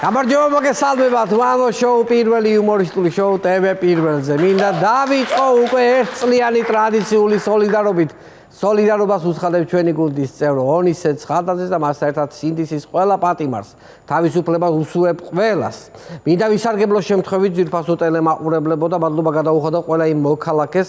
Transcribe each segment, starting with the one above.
გამარჯობა მოგესალმებათ ვანო შოუ პირველი იუმორისტული შოუ TV პირველზე. მინდა დავიწყო უკვე ერთწლიანი ტრადიციული სოლიდარობას უცხადებ ჩვენი გუნდის წევრო ონისე ცხადაძეს და მასთან ერთად სინდისის ყველა პატიმარს თავისუფლებას უსურვებ ყველას. მინდა ვისარგებლო შემთხვევით ძვირფასო ტელემაყურებლებო და მადლობა გადაუხადო ყველა იმ მოქალაქეს,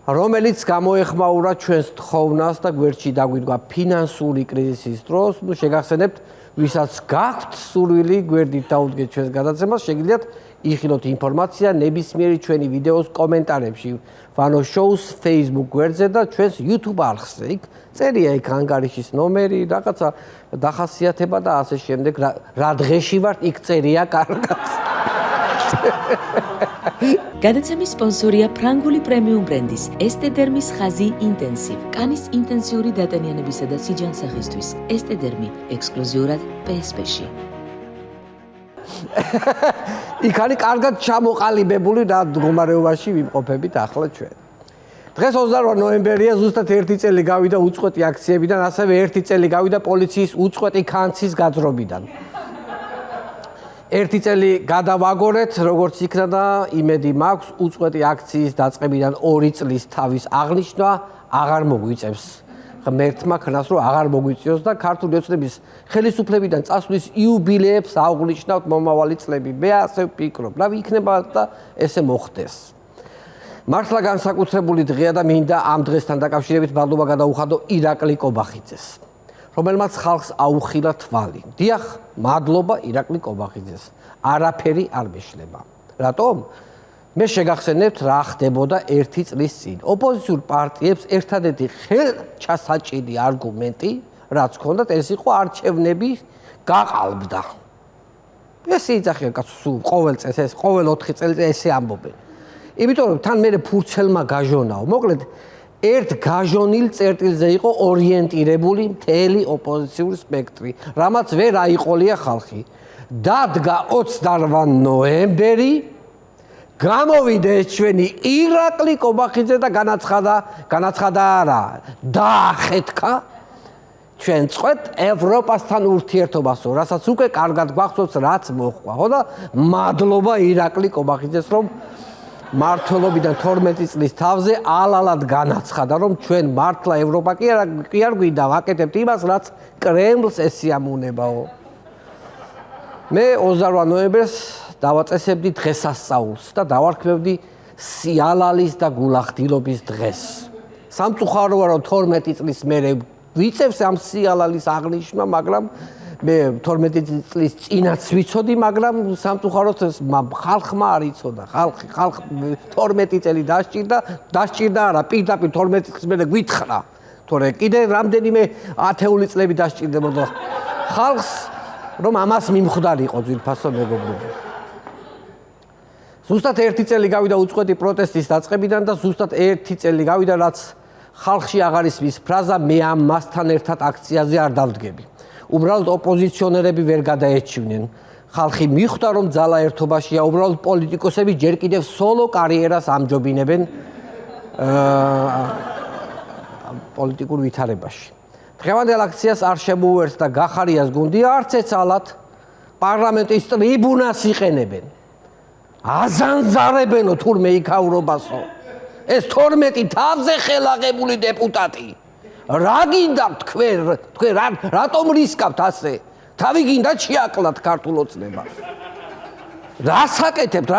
რომელიც გამოეხმაურა ჩვენს თხოვნას და გვერდში დაგვიდგა ფინანსური კრიზისის დროს. შეგახსენებთ ვისაც გაქვთ სურვილი გვერდით დაუდგეთ ჩვენს გადაცემას, შეგიძლიათ იხილოთ ინფორმაცია ნებისმიერი ჩვენი ვიდეოს კომენტარებში, ვანო შოუს Facebook გვერდზე და ჩვენს YouTube არხზე. იქ წერია იქ ანგარიშის ნომერი, რაღაცა დახასიათება და ასე შემდეგ. რა დღეში ვართ, იქ წერია კარგად. გადაცემის სპონსორია ფრანგული პრემიუმ ბრენდის ესტედერმის ხაზი ინტენსივ. კანის ინტენსიური დატანიანებისა და სიჯანსაღისთვის. ესტედერმი ექსკლუზიურად PSP-ში. იქ არის კარგად ჩამოყალიბებული რა მდგომარეობაში ვიმყოფებით ახლა ჩვენ. დღეს 28 ნოემბერია, ზუსტად 1 წელი გავიდა უწყვეტი აქციებიდან, ასევე 1 წელი გავიდა პოლიციის უწყვეტი ქანცის გაძრობიდან. 1 წელი გადავაგორეთ, როგორც იქნა და იმედი მაქვს, უწყვეტი აქციის დაწყებიდან 2 წლის თავის აღნიშვნა აღარ მოგვიწევს. ღმერთმა ქნას რომ აღარ მოგვიწევს და ქართული ოცნების ხელისუფლებიდან წასვლის იუბილეებს აღვნიშნავთ მომავალი წლები. მე ასე ვფიქრობ, რა იქნება და ესე მოხდეს. მართლა განსაკუთრებული დღეა და მინდა ამ დღესთან დაკავშირებით მადლობა გადაუხადო ირაკლი კობახიძეს, რომელმაც ხალხს აუხილა თვალი. დიახ, მადლობა ირაკლი კობახიძეს. არაფერი არ მეშლება. რატომ? მე შეგახსენებთ რა ხდებოდა 1 წლის წინ. ოპოზიციურ პარტიებს ერთადერთი ხელჩასაჭირი არგუმენტი, რაც ჰქონდათ, ეს იყო არჩევნები გაყალბდა. ეს იძახიან კაცო, ყოველ წელს ეს, ყოველ 4 წელიწადში ესე ამბობენ. იმიტომ რომ თან მე ფურცელმა გაჟონაო. მოკლედ ერთ გაჟონილ წერტილზე იყო ორიენტირებული მთელი ოპოზიციური სპექტრი, რამაც ვერ აიყოლია ხალხი. დადგა 28 ნოემბერი, გამოვიდა ეს ჩვენი ირაკლი კობახიძე და განაცხადა არა, დაახეთქა ჩვენ წყვეტ ევროპასთან ურთიერთობასო, რასაც უკვე კარგად გვახსოვს, რაც მოხდა. ხო და მადლობა ირაკლი კობახიძეს, რომ მართლობიდან 12 წლის თავზე ალალად განაცხადა, რომ ჩვენ მართლა ევროპა კი არ გვინდა, ვაკეთებთ იმას, რაც კრემლს ესიამუნებაო. მე 28 ნოემბერს დავაწესებდი დღესასწაულს და დავარქმევდი სიალალის და გულახდილობის დღეს. სამწუხაროა, რომ 12 წლის მერე ვიწევს ამ სიალალის აღნიშვნა, მაგრამ მე 12 წლის წინაც ვიცოდი, მაგრამ სამწუხაროდ ხალხმა არ იცოდა. ხალხი 12 წელი დასჭირდა არა, პირდაპირ 12 წლის მერე გვითხრა. თორე კიდე რამდენიმე ათეული წლები დასჭირდებოდა ხალხს, რომ ამას მიმხვდარიყო ძვირფასო მეგობრებო. ზუსტად 1 წელი გავიდა უწყვეტი პროტესტის დაწყებიდან და ზუსტად 1 წელი გავიდა, რაც ხალხში აღარ ისმის ფრაზა მე ამ მასთან ერთად აქციაზე არ დავდგები. უბრალოდ ოპოზიციონერები ვერ გადაეჩივნენ. ხალხი მიხვდა, რომ ძალა ერთობაშია, უბრალოდ პოლიტიკოსები ჯერ კიდევ სოლო კარიერას ამჯობინებენ პოლიტიკურ ვითარებაში. დღევანდელ აქციას არ შემოუერთდა გახარიას გუნდი, არც ეცალათ პარლამენტის ტრიბუნას იყენებენ. აზანზარებენო თურმე იქავრობასო. ეს 12 თავზე ხელაღებული დეპუტატი. რა გინდა თქვენ რატომ რისკავთ ასე? თავი გინდა შეაკლათ ქართულ ოცნებას. რას აკეთებთ?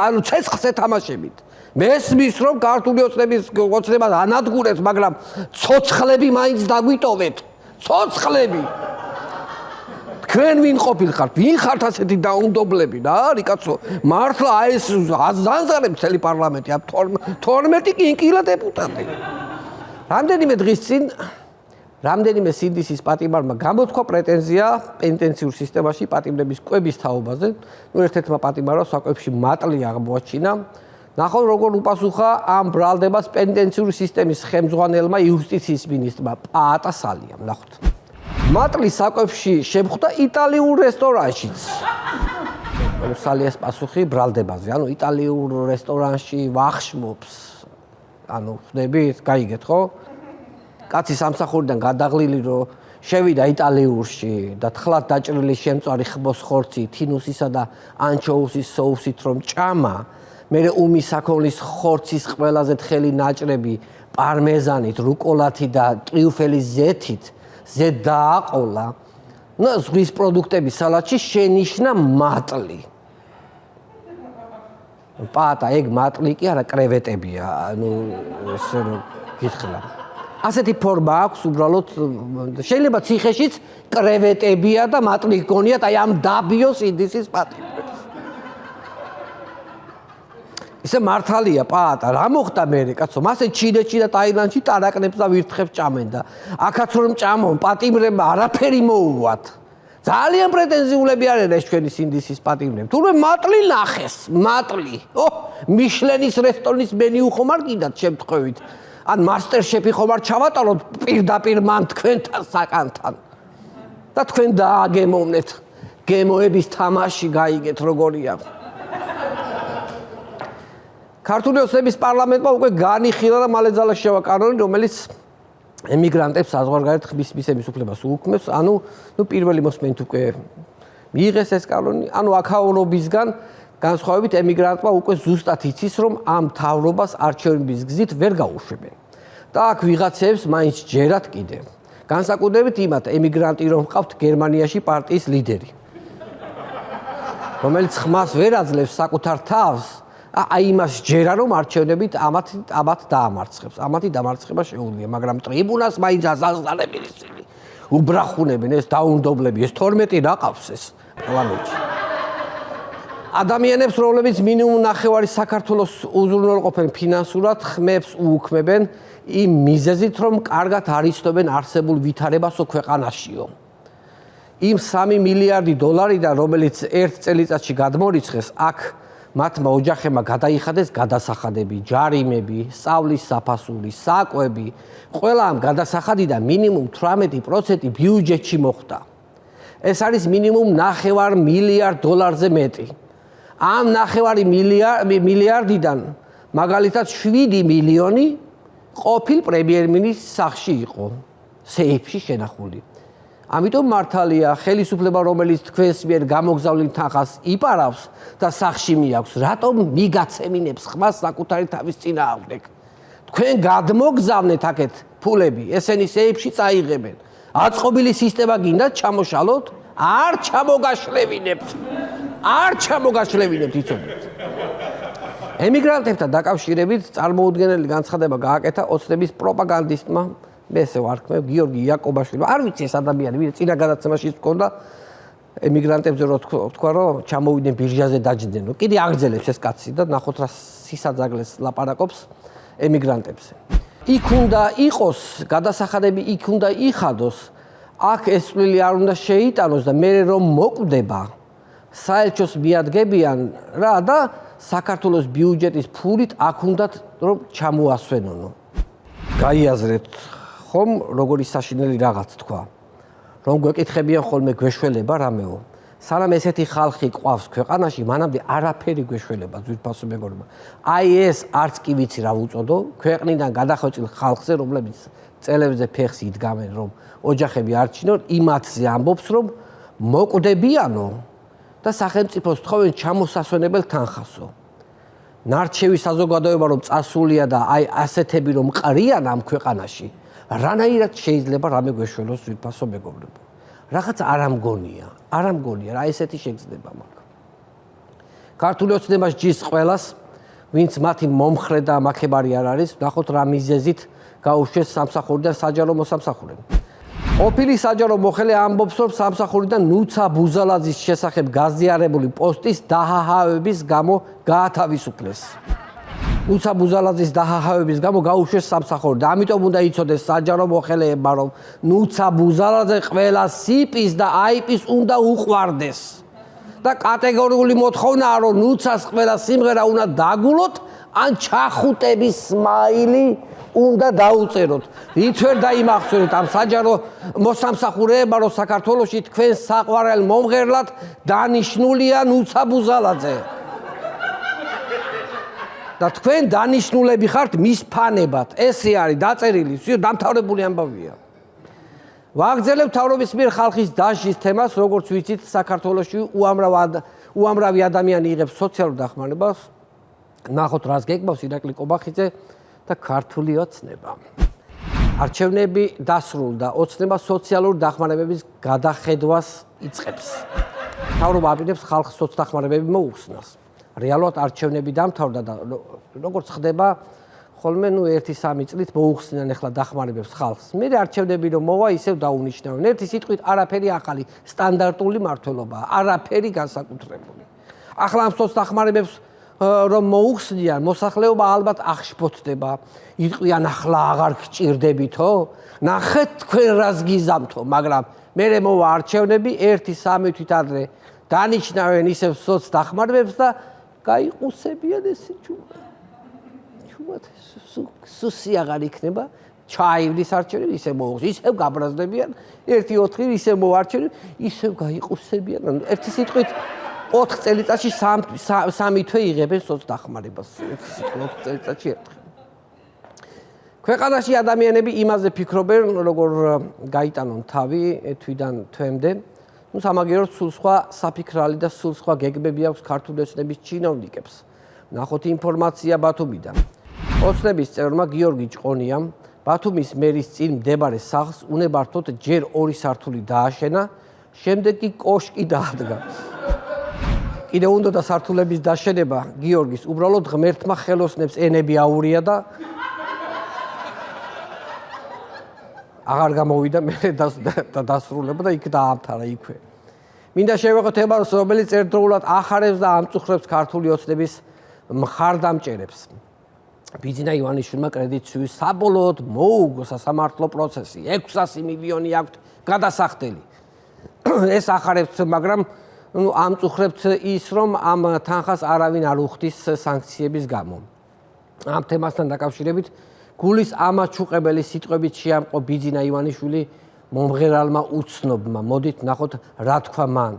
ანუ ცეცხლს ეთამაშებით. მესმის რომ ქართული ოცნებას ანადგურებს, მაგრამ ცოცხლები მაინც დაგვიტოვეთ. ცოცხლები. თქვენ ვინ ყოფილხართ? ვინ ხართ ასეთი დაუნდობლები? რა არის კაცო? მართლა ეს აზანზარებს მთელი პარლამენტი, 12 კინკილა დეპუტატი. რამდენიმე დღის წინ რამდენიმე სინდისის პატიმარმა გამოთქვა პრეტენზია პენტენციურ სისტემაში პატიმრების კვების თაობაზე. ერთ-ერთმა პატიმარმა საკვებში მატლი აღმოაჩინა. ნახოთ როგორ უპასუხა ამ ბრალდებას პენტენციური სისტემის ხელმძღვანელმა იუსტიციის მინისტრმა პაატა სალიამ. ნახოთ. მატლი საკვებში შემხვდა იტალიურ რესტორანშიც. სალიას პასუხი ბრალდებაზე. ანუ იტალიურ რესტორანში ვახშმობს. ანუ ხდებით, გაიგეთ ხო? კაცი სამსახურიდან გადაღლილი, რომ შევიდა იტალიურში და თხლად დაჭრილი შემწვარი ხბოს ხორცი, თინუსისა და ანჩოუსის соусით რომ ჭამა, მერე უმის საქონლის ხორცის ყველაზე თხელი ნაჭრები პარმეზანით, რუკოლათი და ტრიუფელის ზეთით ზედ დააყოლა. ზღვის პროდუქტების სალატში შენიშნა მატლი. პატა, ეგ მატლი კი არა, კრევეტებია, ესე რომ გითხრა. ასეთი ფორმა აქვს უბრალოდ შეიძლება ციხეშიც კრევეტებია და მატლი გქონიათ აი ამ დაბიოს ინდისის პატიმრებს. ისე მართალია პატა, რა მოხდა მერე კაცო, მასე ჩინეთში და ტაილანდში ტარაკნებს და ვირთხებს ჭამენ და აქაც რომ ჭამონ პატიმრებმა არაფერი მოუვათ. ძალიან პრეტენზიულები არიან ეს ჩვენი ინდისის პატიმრები. თურმე მატლი ნახეს, მატლი. მიშლენის რესტორნის მენიუ ხომ არ გინდათ შემთხვევით. ან მასტერშეფი ხომ არ ჩავატაროთ პირდაპირ მან თქვენთან საკანთან. და თქვენ დააგემოვნეთ. გემოების თამაში გაიგეთ როგორია. ქართული ოცნების პარლამენტმა უკვე განიხილა და მალე ძალას შევა კანონი, რომელიც ემიგრანტებს საზღვარგარეთ ხმის მისების უფლებას უქმნებს. ანუ პირველი მოსმენით უკვე მიიღეს ეს კანონი, ანუ აქაურობისგან განსხვავებით ემიგრანტმა უკვე ზუსტად იცის, რომ ამ მთავრობას არჩევნების გზით ვერ გაუშვებენ. და აქ ვიღაცებს მაინც ჯერათ კიდე. განსაკუთრებით იმათ ემიგრანტი რომ ჰყავთ გერმანიაში პარტიის ლიდერი, რომელიც ხმას ვერ აძლევს საკუთარ თავს, აი იმას ჯერა რომ არჩევნებით ამათ დაამარცხებს. ამათი დამარცხება შეუძლია, მაგრამ ტრიბუნას მაინც აზალზალებენ ისინი. უბრახუნებენ ეს დაუნდობლები, ეს 12 რა ყავს ეს პარლამენტში. ადამიანებს, რომლებიც მინიმუმ ნახევარი საქართველოს უზრუნველყოფენ ფინანსურად, ხმებს უუქმებენ იმ მიზეზით, რომ კარგად არ იცნობენ არსებულ ვითარებასო ქვეყანაშიო. იმ 3 მილიარდი დოლარიდან, რომელიც ერთ წელიწადში გადმორიცხეს, აქ მათმა ოჯახებმა გადაიხადეს გადასახადები, ჯარიმები, სწავლის საფასური, საკვები. ყველა ამ გადასახადიდან მინიმუმ 18% ბიუჯეტში მოხვდა. ეს არის მინიმუმ 9 მილიარდ დოლარზე მეტი. ამ 9 მილიარდიდან მაგალითად 7 მილიონი ყოფილ პრემიერ-მინისტრის სახლში იყო, სეიფში შენახული. ამიტომ მართალია ხელისუფლება, რომელიც თქვენს მიერ გამოგზავნილ თანხას იპარავს და სახლში მიაქვს, რატომ მიგაცემინებს ხმას საკუთარი თავის წინააღმდეგ? თქვენ გადმოგზავნეთ აქეთ ფულები, ესენი სეიფში წაიღებენ. აწყობილი სისტემა გინდათ ჩამოშალოთ? არ ჩამოგაშლევინებთ. არ ჩამოგაშლევინებთ, იცოდეთ. ემიგრანტებთან დაკავშირებით წარმოუდგენელი განცხადება გააკეთა ოცნების პროპაგანდისტმა, მე ესე ვარქმევ, გიორგი იაკობაშვილმა. არ ვიცი ეს ადამიანი, ვინც წინა გადაცემაში ჰქონდა ემიგრანტებზე რო თქვა, რომ ჩამოვიდნენ ბირჟაზე დაჯდნენ. კიდე აგრძელებს ეს კაცი და ნახოთ რა სისაძაგლეს ლაპარაკობს ემიგრანტებზე. იქ უნდა იყოს გადასახადები, იქ უნდა იხადოს, აქ ეს წვლილი არ უნდა შეიტანოს და მე რომ მოკვდება საელჩოს მიადგებიან რა და საქართველოს ბიუჯეტის ფულით აქ უნდათ რომ ჩამოასვენონო. გაიაზრეთ ხომ როგორი საშინელი რაღაც თქვა. რომ გვეკითხებიან ხოლმე გვეშველება რამეო. სანამ ესეთი ხალხი ყავს ქვეყანაში, მანამდე არაფერი გვეშველება ძვირფასო მეგობრებო. აი ეს არც კი ვიცი რა უწოდო, ქვეყნიდან გადახვეწილ ხალხზე, რომლებიც წელებზე ფეხს იდგამენ, რომ ოჯახები არჩინონ, იმათზე ამბობს, რომ მოკვდებიანო და სახელმწიფოს თხოვენ ჩამოსასვენებელ თანხასო. ნარჩევი საზოგადოება რომ წასულია და აი ასეთები რომ ყრიან ამ ქვეყანაში, რანაირად შეიძლება რამე გვეშველოს ძვირფასო მეგობრებო. რაღაც არ ამგონია, რა ესეთი შეგრძნება მაქვს. ქართული ოცნება ჯის ყველას, ვინც მათი მომხრე და მაქებარი არ არის, ნახოთ რა მიზეზით გაუშვეს სამსახურიდან საჯარო მოსამსახურემ. ყოფილი საჯარო მოხელე ამბობს, რომ სამსახურიდან ნუცა ბუზალაძის შესახებ გაზიარებული პოსტის დაჰაჰავების გამო გაათავისუფლეს. ნუცა ბუზალაძის დაჰაჰავების გამო გაუშვეს სამსახურიდან. ამიტომ უნდა იცოდეს საჯარო მოხელეებმა, რომ ნუცა ბუზალაძე ყველა სიპის და აიპის უნდა უყვარდეს. და კატეგორიული მოთხოვნაა, რომ ნუცას ყველა სიმღერა უნდა დაგულოთ, ან ჩახუტების სმაილი უნდა დაუწეროთ. ვით ვერ დაიმახსოვრეთ ამ საჯარო მოსამსახურეებმა, რომ საქართველოში თქვენ საყვარელ მომღერლად დანიშნულია ნუცა ბუზალაძე. და თქვენ დანიშნულები ხართ მის ფანებად. ესე არის დაწერილი, დამთავრებული ამბავია. ვაგრძელებ თავრობის მიერ ხალხის დასჯის თემას, როგორც ვიცით, საქართველოში უამრავი ადამიანი იღებს სოციალურ დახმარებას. ნახოთ, რას გეკბავს ირაკლი კობახიძე და ქართული ოცნება. არჩევნები დასრულდა, ოცნება სოციალური დახმარებების გადახედვას იწყებს. თავრობა აპირებს ხალხს სოცდახმარებები მოუხსნას. რეალურად არჩევნები დამთავრდა და როგორც ხდება, ხოლმე 1-3 წლით მოუხსნიან ახლა დახმარებებს ხალხს. მე არჩევნები რომ მოვა, ისევ დაუნიშნავენ. ერთი სიტყვით არაფერი ახალი, სტანდარტული მართლობაა, არაფერი განსაკუთრებული. ახლა ამ სოცდახმარებებს რომ მოუხსნიან, მოსახლეობა ალბათ აღშფოთდება. იტყვიან ახლა აღარ გჭირდებითო? ნახეთ თქვენ რას გიზამთო, მაგრამ მერე მოვა არჩევნები 1-3 თვის ადრე დანიშნავენ ისევ სოცდახმარებებს და გაიყუსებიან ესე ჩუმად სუსი აღარ იქნება, ჩაივლის არჩევნები ისევ მოუხსნიან, ისევ გაბრაზდებიან, 1-4 ისევ მოარჩევნენ, ისევ გაიყუსებიან. ერთი სიტყვით 4 წელიწადში 3 თვე იღებენ სოცდახმარებას. 4 წელიწადში ერთხელ. ქვეყანაში ადამიანები იმაზე ფიქრობენ, როგორ გაიტანონ თავი თვიდან თვემდე. სამაგიეროდ სულ სხვა საფიქრალი და სულ სხვა გეგმები აქვს ქართული ოცნების ჩინოვნიკებს. ნახოთ ინფორმაცია ბათუმიდან. ოცნების წევრმა გიორგი ჭყონიამ ბათუმის მერის წინ მდებარე სახლს უნებართოდ ჯერ 2 სართული დააშენა, შემდეგ კი კოშკი დაადგა. კიდევ უნდა სართულების დაშენება გიორგის უბრალოდ ღმერთმა ხელოსნებს ენები აურია და აღარ გამოვიდა მე დასრულება და იქ დაამთავრა იქვე. მინდა შევეხოთ ემარს, რომელიც ერთდროულად ახარებს და ამწუხრებს ქართული ოცნების მხარდამჭერებს. ბიძინა ივანიშვილმა კრედიტსუის საბოლოოდ მოუგო სასამართლო პროცესი. 600 მილიონი აქვთ გადასახდელი. ეს ახარებს, მაგრამ ამწუხრებთ ის, რომ ამ თანხას არავინ არ უხდის სანქციების გამო. ამ თემასთან დაკავშირებით გულის ამაჩუყებელი სიტყვებით შეამყო ბიძინა ივანიშვილი მომღერალმა უცნობმა. მოდით ნახოთ რა თქვა მან.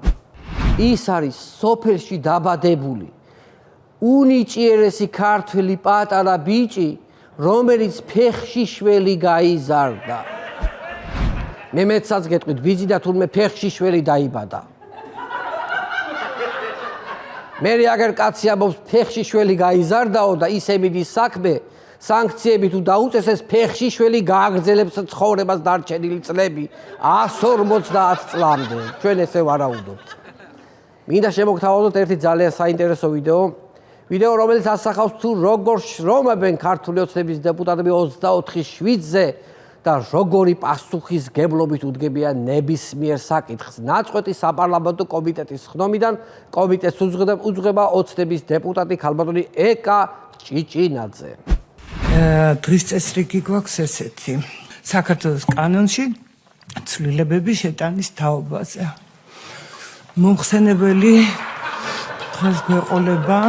ის არის სოფელში დაბადებული უნიჭიერესი ქართველი პატარა ბიჭი, რომელიც ფეხში შველი გაიზარდა. მე მეცაც გეტყვით, ბიძინა თურმე ფეხში შველი დაიბადა. მე აგერ კაცი ამბობს ფეხში შველი გაიზარდაო და ისე მიდის საქმე, სანქციები თუ დაუწესეს, ფეხში შველი გააგრძელებს ცხოვრებას დარჩენილი წლები 150 წლამდე. ჩვენ ესე ვარაუდობთ. მინდა შემოგთავაზოთ ერთი ძალიან საინტერესო ვიდეო, რომელიც ასახავს თუ როგორ შრომობენ ქართული ოცნების დეპუტატები 24/7-ზე და როგორი პასუხისგებლობით უდგებიან ნებისმიერ საკითხს. ნაწყვეტი საპარლამენტო კომიტეტის ხდომიდან კომიტეტს უძღვება ოცნების დეპუტატი ქალბატონი ეკა ჭიჭინაძე. დღის წესრიგი გვაქვს ესეთი. საქართველოს კანონში ცვლილებების შეტანის თაობაზე. მომხსენებელი დღეს გვეყოლება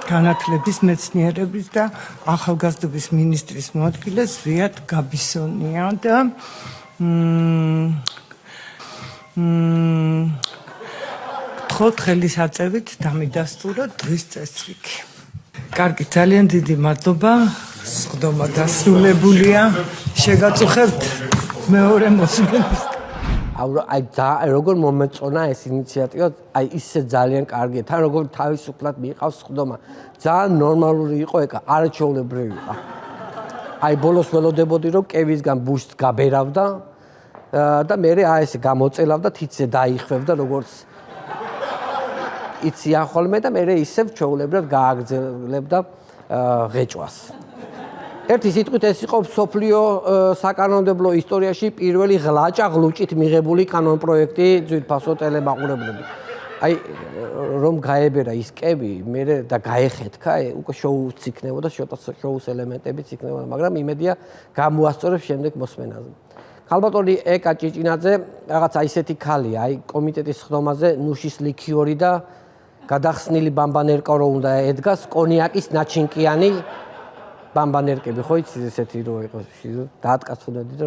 განათლების, მეცნიერების და ახალგაზრდობის მინისტრის მოადგილე ზვიად გაბისონია და გთხოვთ ხელისაწევით დამიდასტურა დღის წესრიგი. კარგი, ძალიან დიდი მადლობა. სხდომა დასრულებულია. შეგაწუხებთ მეორე მოსმენას. როგორ მომეწონა ეს ინიციატივა, ისე ძალიან კარგია. თან როგორ თავისუფლად მიიყავს სხდომა. ძალიან ნორმალური იყო ეკა, არაჩვეულებრივი იყო. ბოლოს ველოდებოდი, რომ კევისგან ბუშს გაბერავდა და მე ესე გამოწელავდა, თითზე დაიხვევდა, როგორც იციან ხოლმე და მე ისევ ჩვეულებრივად გააგრძელებდა ღეჭვას. ერთი სიტყვით ეს იყო მსოფლიო საკანონმდებლო ისტორიაში პირველი ღლაჭა-ღლუჭით მიღებული კანონპროექტი ძვირფასო ტელემაყურებლები. რომ გაებერა ის კევი, მე და გაეხეთქა, უკვე შოუც იქნებოდა, შოუს ელემენტებიც იქნებოდა, მაგრამ იმედია გამოასწორებს შემდეგ მოსმენაზე. ქალბატონი ეკა ჭიჭინაძე რაღაცა ისეთი ქალია, კომიტეტის ხდომაზე ნუშის ლიქიორი და გადახსნილი ბამბანერკა რო უნდა ედგას, კონიაკის ნაჩინკიანი ბამბანერკები, ხო იცი ესეთი რო იყოს, დაატკაცუნებდი და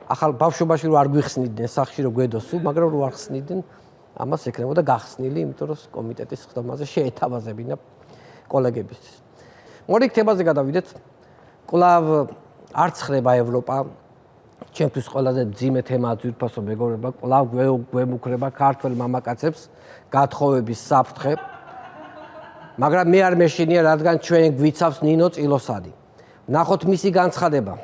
ახალ ბავშვობაში რო არ გვიხსნიდნენ სახში რო გვედოსო, მაგრამ რო არ ხსნიდნენ, ამას ეკნებოდა გახსნილი, იმიტომ რომ კომიტეტის ხდომაზე შეეთავაზებინა კოლეგებისთვის. მოდით თემაზე გადავიდეთ. კვლავ არ ცხრება ევროპა ჩემთვის ყველაზე მძიმე თემაა ძვირფასო მეგობრებო, კვლავ გვემუქრება ქართველ მამაკაცებს გათხოვების საფრთხე. მაგრამ მე არ მეშინია, რადგან ჩვენ გვიცავს ნინო წილოსანი. ნახოთ მისი განცხადება.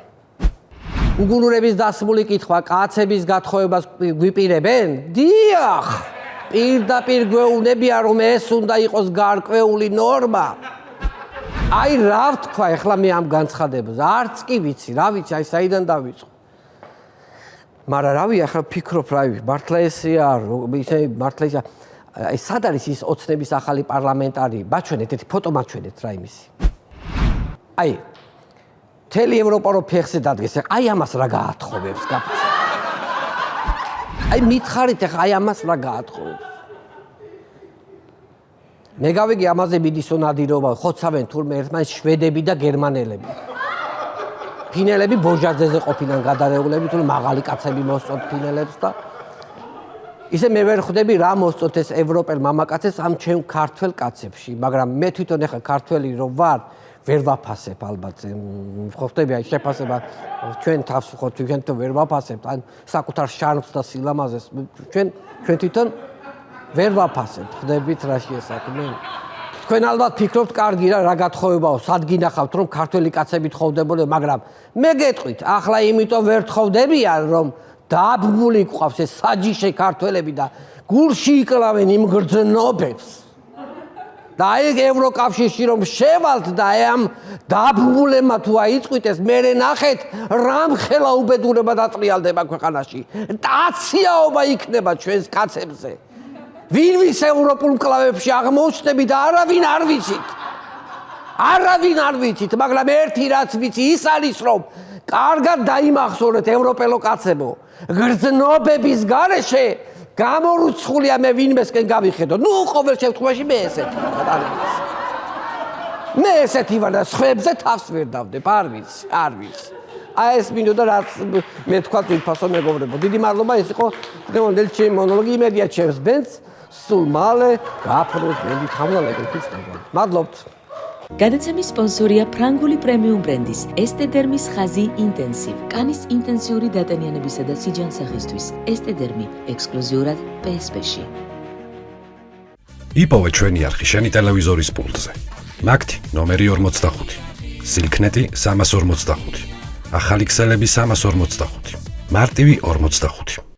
უგუნურების დასმული კითხვა, კაცების გათხოვებას გვიპირებენ? დიახ! პირდაპირ გვეუბნებიან, რომ ეს უნდა იყოს გარკვეული ნორმა. აი რა ვთქვა ახლა მე ამ განცხადებაზე? არც კი ვიცი, რა ვიცი, აი საიდან დავიწყო. მაგრამ რავი, ახლა ფიქრობ, მართლა ესეა, მართლა ესეა. აი სად არის ის ოცნების ახალი პარლამენტარი? მაჩვენეთ, ერთი ფოტო მაჩვენეთ რა იმისი. აი მთელი ევროპა რო ფეხზე დადგეს, აი ამას რა გაათხოვებს გაფიცე. აი მითხარით ახლა აი ამას რა გაათხოვებს. მე გავიგე ამაზე მიდის ნადირობა, ხოცავენ თურმე ერთმანეთს შვედები და გერმანელები. ფინელები ბოჟაძეზე ყოფილან გადარეულები, თუმცა მაღალი კაცები მოსწონთ ფინელებს და ისე მე ვერ ხვდები რა მოსწონთ ეს ევროპელ მამაკაცებს ამ ჩემ ქართველ კაცებში, მაგრამ მე თვითონ ახლა ქართველი რომ ვარ, ვერ ვაფასებ ალბათ. ხვდები აი შეფასება ჩვენ თავს ვხოთ, ჩვენ თვითონ ვერ ვაფასებთ, ან საკუთარ შარმს და სილამაზეს ჩვენ თვითონ ვერ ვაფასებთ, ხვდებით რა შეესაქმე. თქვენ ალბათ ფიქრობთ, კარგი რა გათხოვებაო, სად გინახავთ რომ ქართველი კაცები თხოვდებოდნენ, მაგრამ მე გეტყვით, ახლა იმიტომ ვერ თხოვდებიან, რომ დაბმული გვყავს ეს საჯიში ქართველები და გულში იკლავენ იმ გრძნობებს. და აი ევროკავშირში რომ შევალთ და ამ დაბმულებმა თუ აიწყვიტეს, მერე ნახეთ რამ ხელა უბედურება დატრიალდება ქვეყანაში. დაციაობა იქნება ჩვენს კაცებზე. ვინ ვის ევროპულ მკლავებში აღმოჩნდები და არავინ არ ვიცით. არავინ არ ვიცით, მაგრამ ერთი რაც ვიცი ის არის, რომ კარგად დაიმახსოვრეთ ევროპელო კაცებო. გრძნობების გარეშე გამორუცხულია მე ვინმესკენ გავიხედო. ნუ ყოველ შემთხვევაში მე ესეთი ვარ. მე ესეთი ვარ და სხვებზე თავს ვერ დავდებ, არ ვიცი. აი ეს მინდოდა რაც მე თქვა თვითფასო მეგობრებო. დიდი მადლობა, ეს იყო დღევანდელი ჩემი მონოლოგი, იმედია ჩემს ბენდს სულ მალე გააფრთხილოთ ბენდი თამლალეგების ნებად. მადლობთ. გადაცემის სპონსორია ფრანგული პრემიუმ ბრენდის ესტედერმის ხაზი ინტენსივ. კანის ინტენსიური დატანიანებისა და სიჯანსაღისთვის. ესტედერმი ექსკლუზიურად PSP-ში. იპოვე ჩვენი არხი შენი ტელევიზორის პულტზე. მაგთი ნომერი 45. სილქნეტი 345. ახალი ქსელები 345. მარტივი 45.